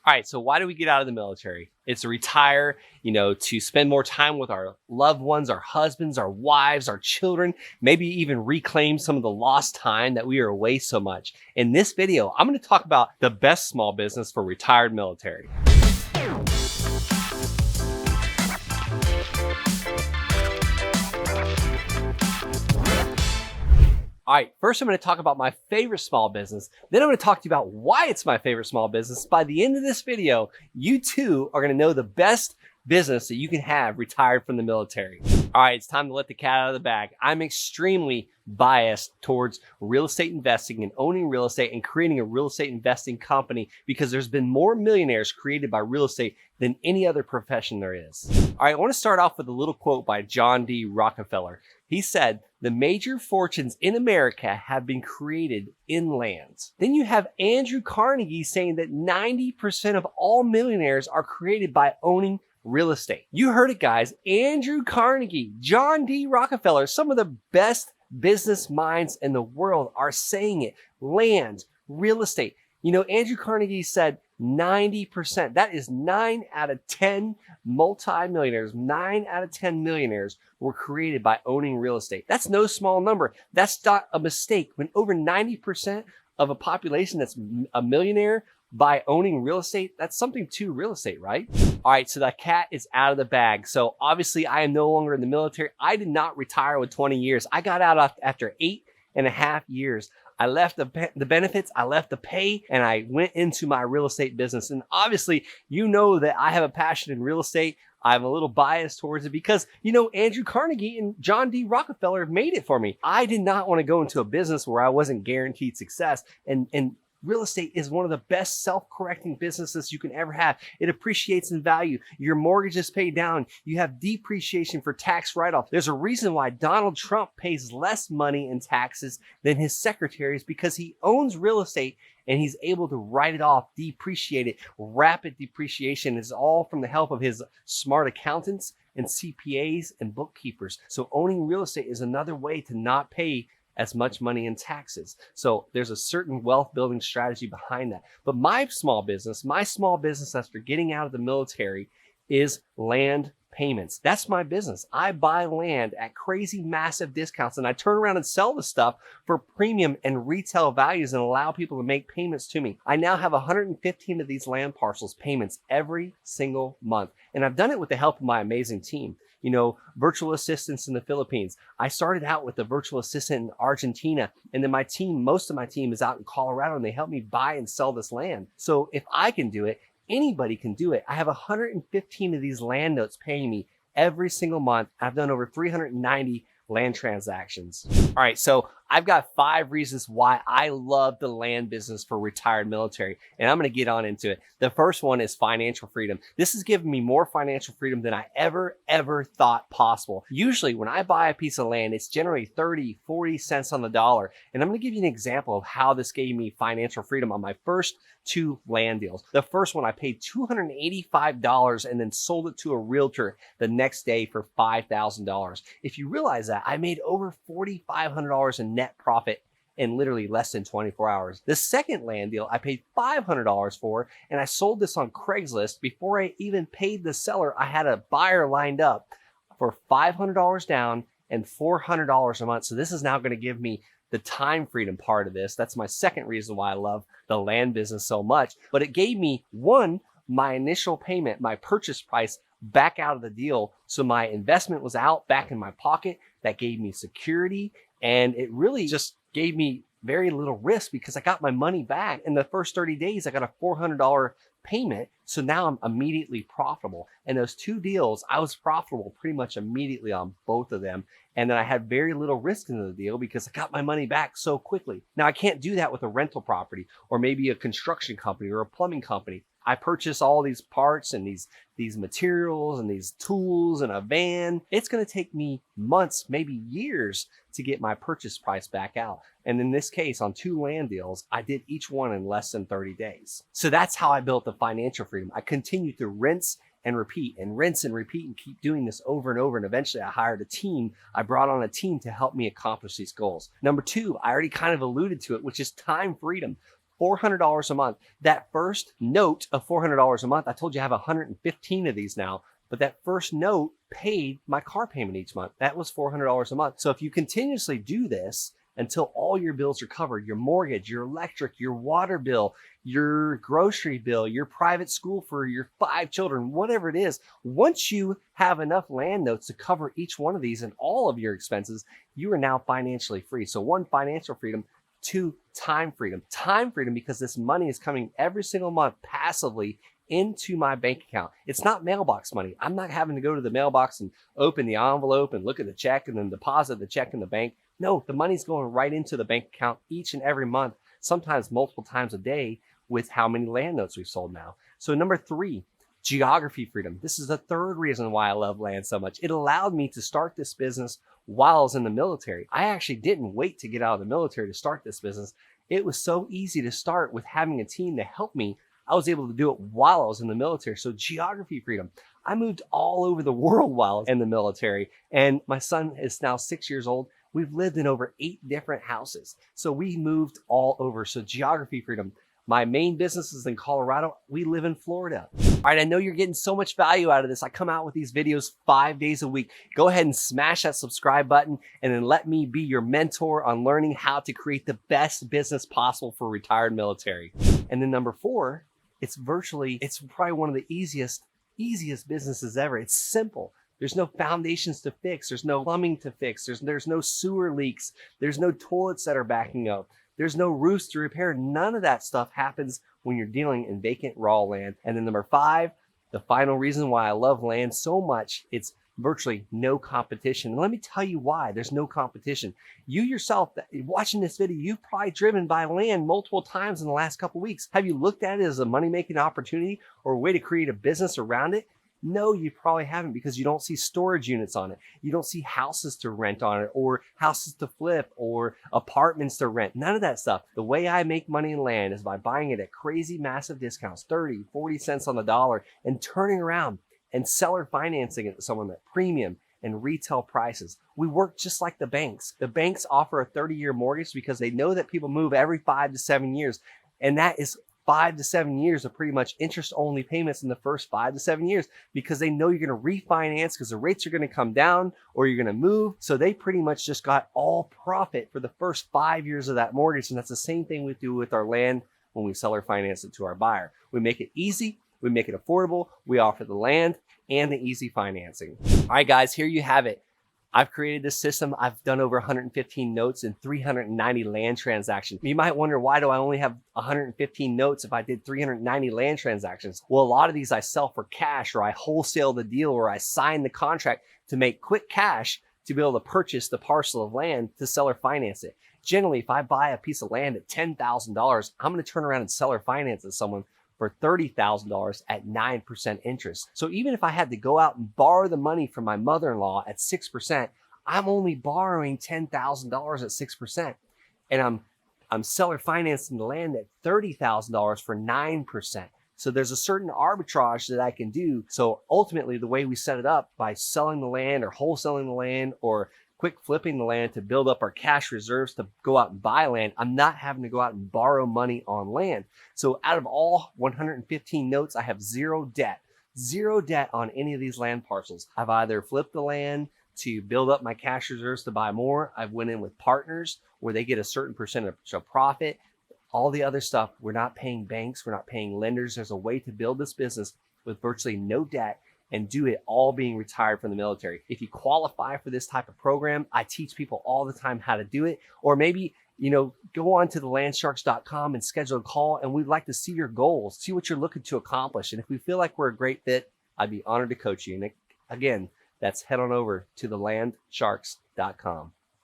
All right, so why do we get out of the military? It's to retire, to spend more time with our loved ones, our husbands, our wives, our children, maybe even reclaim some of the lost time that we are away so much. In this video, I'm going to talk about the best small business for retired military. All right, first I'm going to talk about my favorite small business. Then I'm going to talk to you about why it's my favorite small business. By the end of this video, you too are going to know the best business that you can have retired from the military. All right, it's time to let the cat out of the bag. I'm extremely biased towards real estate investing and owning real estate and creating a real estate investing company because there's been more millionaires created by real estate than any other profession there is. All right, I want to start off with a little quote by John D. Rockefeller. He said, "The major fortunes in America have been created in lands." Then you have Andrew Carnegie saying that 90% of all millionaires are created by owning real estate. You heard it, guys. Andrew Carnegie, John D. Rockefeller, some of the best business minds in the world are saying it. Land, real estate. Andrew Carnegie said 90%. That is 9 out of 10 multimillionaires, 9 out of 10 millionaires were created by owning real estate. That's no small number. That's not a mistake. When over 90% of a population that's a millionaire by owning real estate, that's something to real estate, right? All right, so the cat is out of the bag. So obviously I am no longer in the military. I did not retire with 20 years. I got out after 8.5 years. I left the benefits, I left the pay, and I went into my real estate business. And obviously, you know that I have a passion in real estate. I'm a little biased towards it because, Andrew Carnegie and John D. Rockefeller have made it for me. I did not want to go into a business where I wasn't guaranteed success. And real estate is one of the best self-correcting businesses you can ever have. It appreciates in value. Your mortgage is paid down. You have depreciation for tax write-off. There's a reason why Donald Trump pays less money in taxes than his secretaries because he owns real estate and he's able to write it off, depreciate it. Rapid depreciation is all from the help of his smart accountants and CPAs and bookkeepers. So owning real estate is another way to not pay as much money in taxes. So there's a certain wealth building strategy behind that. But my small business after getting out of the military is land payments. That's my business. I buy land at crazy massive discounts and I turn around and sell the stuff for premium and retail values and allow people to make payments to me. I now have 115 of these land parcels payments every single month. And I've done it with the help of my amazing team. Virtual assistants in the Philippines. I started out with a virtual assistant in Argentina, and then most of my team is out in Colorado, and they help me buy and sell this land. So if I can do it, anybody can do it. I have 115 of these land notes paying me every single month. I've done over 390 land transactions. All right, so I've got 5 reasons why I love the land business for retired military, and I'm gonna get on into it. The first one is financial freedom. This has given me more financial freedom than I ever thought possible. Usually when I buy a piece of land, it's generally 30, 40 cents on the dollar. And I'm gonna give you an example of how this gave me financial freedom on my first 2 land deals. The first one, I paid $285 and then sold it to a realtor the next day for $5,000. If you realize that, I made over $4,500 in net profit in literally less than 24 hours. The second land deal I paid $500 for, and I sold this on Craigslist. Before I even paid the seller, I had a buyer lined up for $500 down and $400 a month. So this is now going to give me the time freedom part of this. That's my second reason why I love the land business so much. But it gave me, one, my initial payment, my purchase price back out of the deal. So my investment was out back in my pocket. That gave me security. And it really just gave me very little risk because I got my money back. In the first 30 days, I got a $400 payment. So now I'm immediately profitable. And those 2 deals, I was profitable pretty much immediately on both of them. And then I had very little risk in the deal because I got my money back so quickly. Now I can't do that with a rental property or maybe a construction company or a plumbing company. I purchase all these parts and these materials and these tools and a van. It's going to take me months, maybe years to get my purchase price back out. And in this case, on 2 land deals, I did each one in less than 30 days. So that's how I built the financial freedom. I continued to rinse and repeat and rinse and repeat and keep doing this over and over. And eventually I hired a team. I brought on a team to help me accomplish these goals. Number 2, I already kind of alluded to it, which is time freedom. $400 a month. That first note of $400 a month, I told you I have 115 of these now, but that first note paid my car payment each month. That was $400 a month. So if you continuously do this until all your bills are covered, your mortgage, your electric, your water bill, your grocery bill, your private school for your 5 children, whatever it is, once you have enough land notes to cover each one of these and all of your expenses, you are now financially free. So 1, financial freedom. 2, time freedom. Time freedom because this money is coming every single month passively into my bank account. It's not mailbox money. I'm not having to go to the mailbox and open the envelope and look at the check and then deposit the check in the bank. No, the money's going right into the bank account each and every month, sometimes multiple times a day with how many land notes we've sold now. So number 3, geography freedom. This is the third reason why I love land so much. It allowed me to start this business while I was in the military. I actually didn't wait to get out of the military to start this business. It was so easy to start with having a team to help me. I was able to do it while I was in the military. So geography freedom. I moved all over the world while I was in the military, and my son is now 6 years old. We've lived in over 8 different houses. So we moved all over. So geography freedom. My main business is in Colorado. We live in Florida. All right, I know you're getting so much value out of this. I come out with these videos 5 days a week. Go ahead and smash that subscribe button and then let me be your mentor on learning how to create the best business possible for retired military. And then number 4, it's probably one of the easiest businesses ever. It's simple. There's no foundations to fix. There's no plumbing to fix. There's no sewer leaks. There's no toilets that are backing up. There's no roofs to repair. None of that stuff happens when you're dealing in vacant raw land. And then number 5, the final reason why I love land so much, it's virtually no competition. And let me tell you why there's no competition. You yourself, watching this video, you've probably driven by land multiple times in the last couple of weeks. Have you looked at it as a money-making opportunity or a way to create a business around it? No, you probably haven't, because you don't see storage units on it. You don't see houses to rent on it, or houses to flip, or apartments to rent. None of that stuff. The way I make money in land is by buying it at crazy massive discounts, 30, 40 cents on the dollar, and turning around and seller financing it to someone at premium and retail prices. We work just like the banks. The banks offer a 30-year mortgage because they know that people move every 5 to 7 years. And that is 5 to 7 years of pretty much interest-only payments in the first 5 to 7 years, because they know you're going to refinance because the rates are going to come down or you're going to move. So they pretty much just got all profit for the first 5 years of that mortgage. And that's the same thing we do with our land when we seller finance it to our buyer. We make it easy. We make it affordable. We offer the land and the easy financing. All right, guys, here you have it. I've created this system. I've done over 115 notes and 390 land transactions. You might wonder, why do I only have 115 notes if I did 390 land transactions? Well, a lot of these I sell for cash, or I wholesale the deal, or I sign the contract to make quick cash to be able to purchase the parcel of land to seller finance it. Generally, if I buy a piece of land at $10,000, I'm going to turn around and seller finance it to someone for $30,000 at 9% interest. So even if I had to go out and borrow the money from my mother-in-law at 6%, I'm only borrowing $10,000 at 6%. And I'm seller financing the land at $30,000 for 9%. So there's a certain arbitrage that I can do. So ultimately, the way we set it up, by selling the land or wholesaling the land or quick flipping the land to build up our cash reserves to go out and buy land, I'm not having to go out and borrow money on land. So out of all 115 notes, I have zero debt on any of these land parcels. I've either flipped the land to build up my cash reserves to buy more. I've went in with partners where they get a certain percentage of profit. All the other stuff, we're not paying banks, we're not paying lenders. There's a way to build this business with virtually no debt and do it all being retired from the military. If you qualify for this type of program, I teach people all the time how to do it. Or maybe, go on to thelandsharks.com and schedule a call, and we'd like to see your goals, see what you're looking to accomplish. And if we feel like we're a great fit, I'd be honored to coach you. And again, that's head on over to thelandsharks.com.